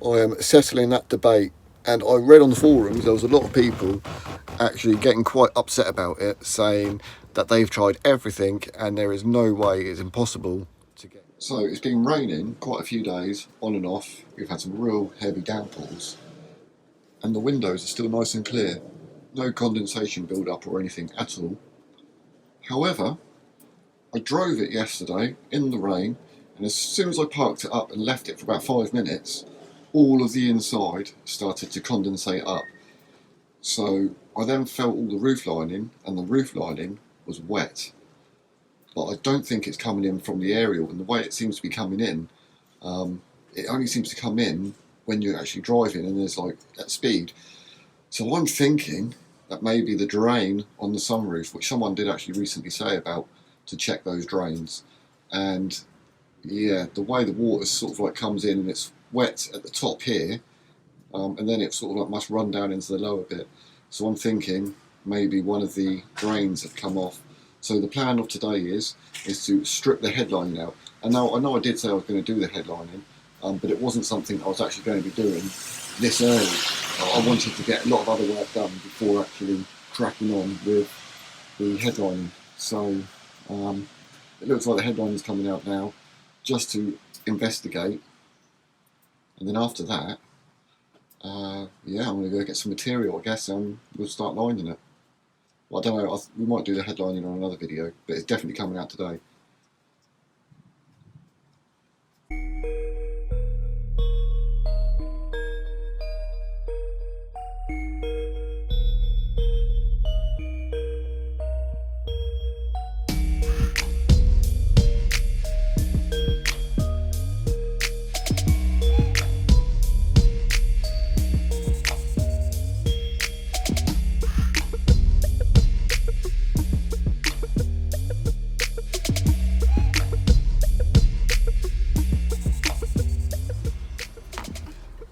I am settling that debate, and I read on the forums there was a lot of people actually getting quite upset about it, saying that they've tried everything and there is no way, it's impossible to get. So it's been raining quite a few days on and off. We've had some real heavy downpours and the windows are still nice and clear, no condensation build up or anything at all. However, I drove it yesterday in the rain, and as soon as I parked it up and left it for about 5 minutes, all of the inside started to condensate up. So I then felt all the roof lining, and the roof lining was wet. But I don't think it's coming in from the aerial, and the way it seems to be coming in, it only seems to come in when you're actually driving and there's like at speed. So I'm thinking that maybe the drain on the sunroof, which someone did actually recently say about to check those drains, and yeah, the way the water sort of like comes in and it's wet at the top here, and then it sort of like must run down into the lower bit. So I'm thinking maybe one of the drains have come off. So the plan of today is to strip the headlining out. And now I know I did say I was going to do the headlining, but it wasn't something I was actually going to be doing this early. I wanted to get a lot of other work done before actually cracking on with the headlining. So it looks like the headlining is coming out now, just to investigate. And then after that, yeah, I'm going to go get some material, I guess, and we'll start lining it. Well, I don't know, we might do the headlining on another video, but it's definitely coming out today.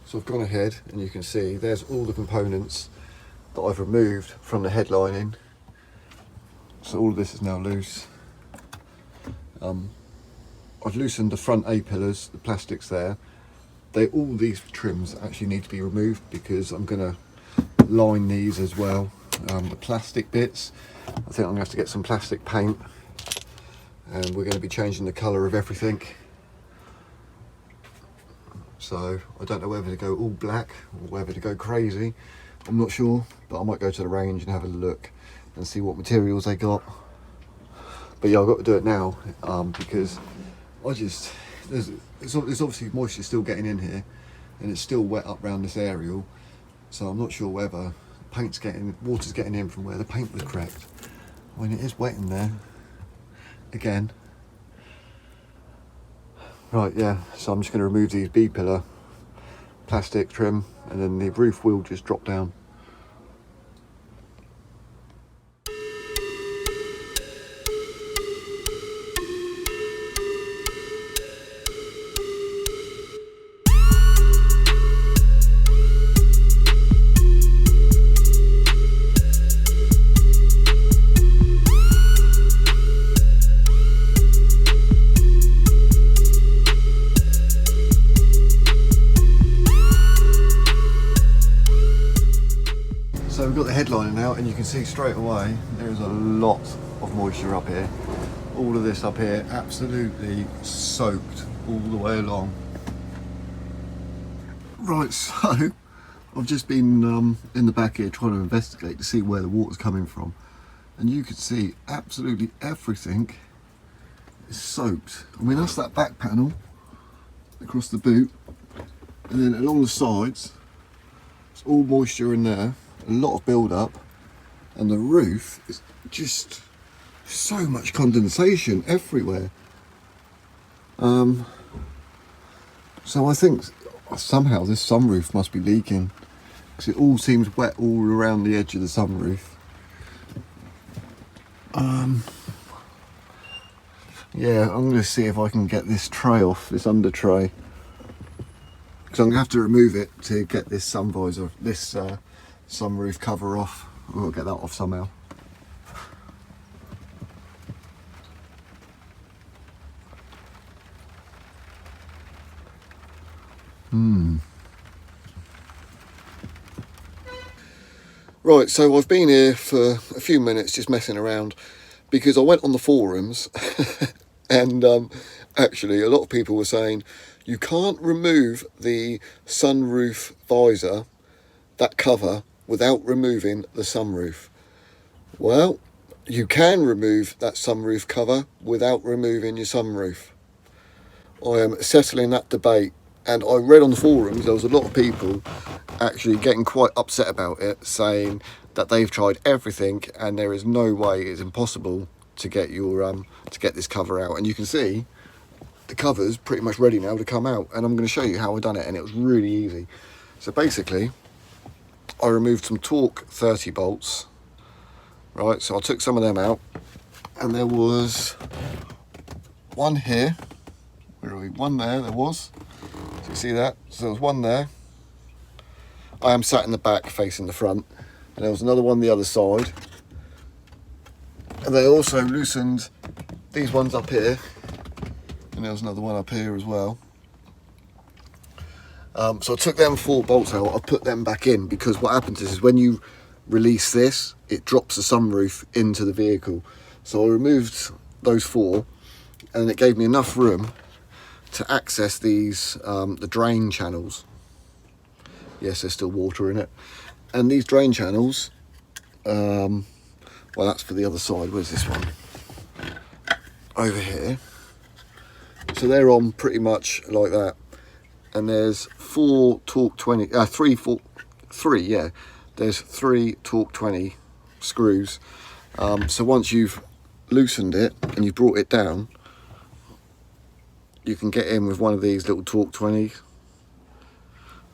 So I've gone ahead and you can see there's all the components that I've removed from the headlining. So all of this is now loose. I've loosened the front A-pillars, the plastics there. All these trims actually need to be removed because I'm going to line these as well. The plastic bits, I think I'm going to have to get some plastic paint, and we're going to be changing the colour of everything. So I don't know whether to go all black or whether to go crazy. I'm not sure, but I might go to the range and have a look and see what materials they got. But yeah, I've got to do it now because there's obviously moisture still getting in here and it's still wet up around this aerial. So I'm not sure whether water's getting in from where the paint was cracked. I mean, it is wet in there again. Right, yeah, so I'm just going to remove these B-pillar plastic trim and then the roof will just drop down. So we've got the headlining out and you can see straight away there's a lot of moisture up here. All of this up here absolutely soaked all the way along. Right, so I've just been in the back here trying to investigate to see where the water's coming from, and you can see absolutely everything is soaked. I mean, that's that back panel across the boot, and then along the sides it's all moisture in there, a lot of build up, and the roof is just so much condensation everywhere. So I think somehow this sunroof must be leaking because it all seems wet all around the edge of the sunroof. Yeah, I'm going to see if I can get this tray off, this under tray, because I'm going to have to remove it to get this sun visor, this sunroof cover off. I'll get that off somehow. Right, so I've been here for a few minutes just messing around because I went on the forums and actually a lot of people were saying you can't remove the sunroof visor, that cover, without removing the sunroof. Well, you can remove that sunroof cover without removing your sunroof. I am settling that debate, and I read on the forums there was a lot of people actually getting quite upset about it, saying that they've tried everything and there is no way, it's impossible to get your to get this cover out. And you can see the cover's pretty much ready now to come out, and I'm going to show you how I done it, and it was really easy. So basically I removed some torque 30 bolts, right? So I took some of them out, and there was one here. Where are we? One there was. So you see that? So there was one there. I am sat in the back facing the front, and there was another one the other side. And they also loosened these ones up here, and there was another one up here as well. So I took them 4 bolts out, I put them back in, because what happens is when you release this, it drops the sunroof into the vehicle. So I removed those 4, and it gave me enough room to access these, the drain channels. Yes, there's still water in it. And these drain channels, well, that's for the other side. Where's this one? Over here. So they're on pretty much like that. And there's 4 torque 20, 3, yeah. There's 3 torque 20 screws. So once you've loosened it and you've brought it down, you can get in with one of these little torque 20,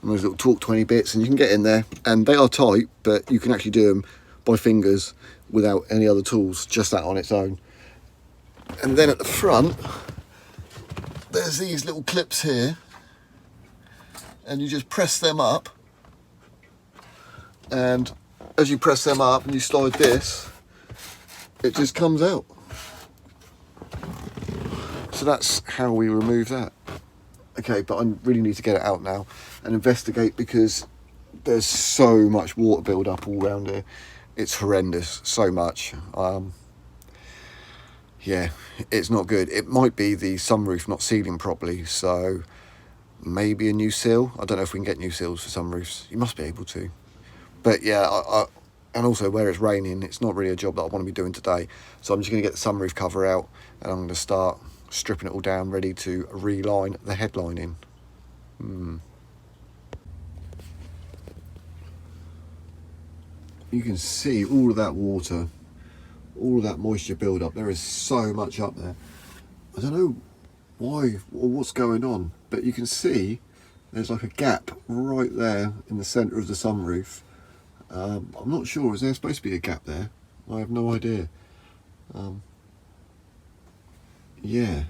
and those little torque 20 bits, and you can get in there, and they are tight, but you can actually do them by fingers without any other tools, just that on its own. And then at the front, there's these little clips here, and you just press them up, and as you press them up and you slide this, it just comes out. So that's how we remove that. Okay, but I really need to get it out now and investigate, because there's so much water build up all around here. It's horrendous, so much. Yeah, it's not good. It might be the sunroof not sealing properly, so maybe a new seal. I don't know if we can get new seals for sunroofs. You must be able to. But yeah, and also where it's raining, it's not really a job that I want to be doing today. So I'm just going to get the sunroof cover out, and I'm going to start stripping it all down, ready to reline the headlining. You can see all of that water, all of that moisture build up. There is so much up there. I don't know why or what's going on, but you can see there's like a gap right there in the centre of the sunroof. I'm not sure, is there supposed to be a gap there? I have no idea. Yeah,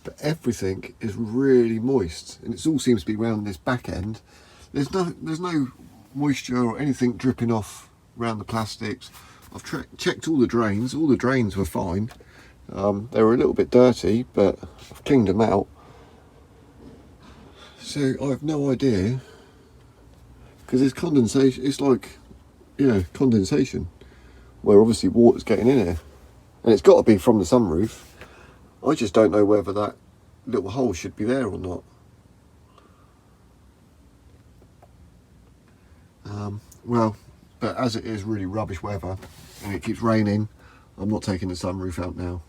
but everything is really moist, and it all seems to be around this back end. There's no moisture or anything dripping off around the plastics. I've checked all the drains were fine. They were a little bit dirty, but I've cleaned them out. So I have no idea, because there's condensation. It's like, yeah, condensation, where obviously water's getting in here, and it's got to be from the sunroof. I just don't know whether that little hole should be there or not. Well, but as it is really rubbish weather and it keeps raining, I'm not taking the sunroof out now.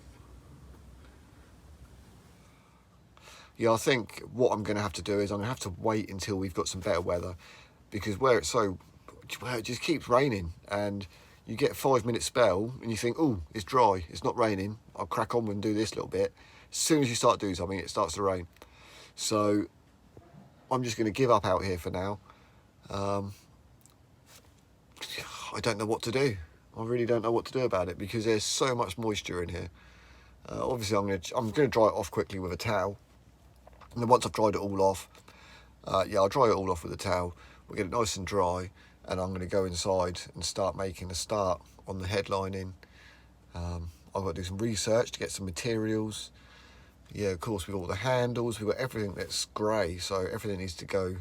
Yeah, I think what I'm going to have to do is I'm going to have to wait until we've got some better weather, because where it just keeps raining, and you get a 5-minute spell and you think, oh, it's dry, it's not raining, I'll crack on and do this little bit. As soon as you start doing something, it starts to rain. So I'm just going to give up out here for now. I don't know what to do. I really don't know what to do about it, because there's so much moisture in here. Obviously I'm going to dry it off quickly with a towel, and then once I've dried it all off, I'll dry it all off with a towel. We'll get it nice and dry, and I'm going to go inside and start making a start on the headlining. I've got to do some research to get some materials. Yeah, of course, we've got all the handles, we've got everything that's grey, so everything needs to go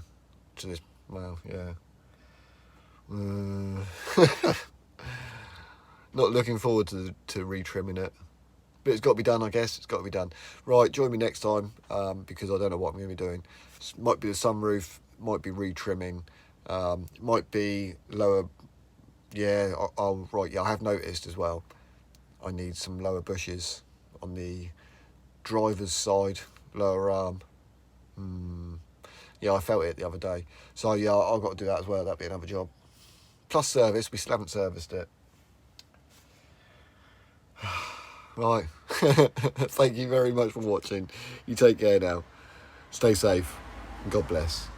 to this. Well, yeah. Not looking forward to retrimming it. But it's got to be done, I guess. It's got to be done. Right, join me next time, because I don't know what I'm going to be doing. Might be the sunroof, might be retrimming, might be lower. Yeah, right, yeah, I have noticed as well. I need some lower bushes on the driver's side, lower arm. Yeah, I felt it the other day. So yeah, I've got to do that as well. That'd be another job. Plus service, we still haven't serviced it. Right. Thank you very much for watching. You take care now. Stay safe. God bless.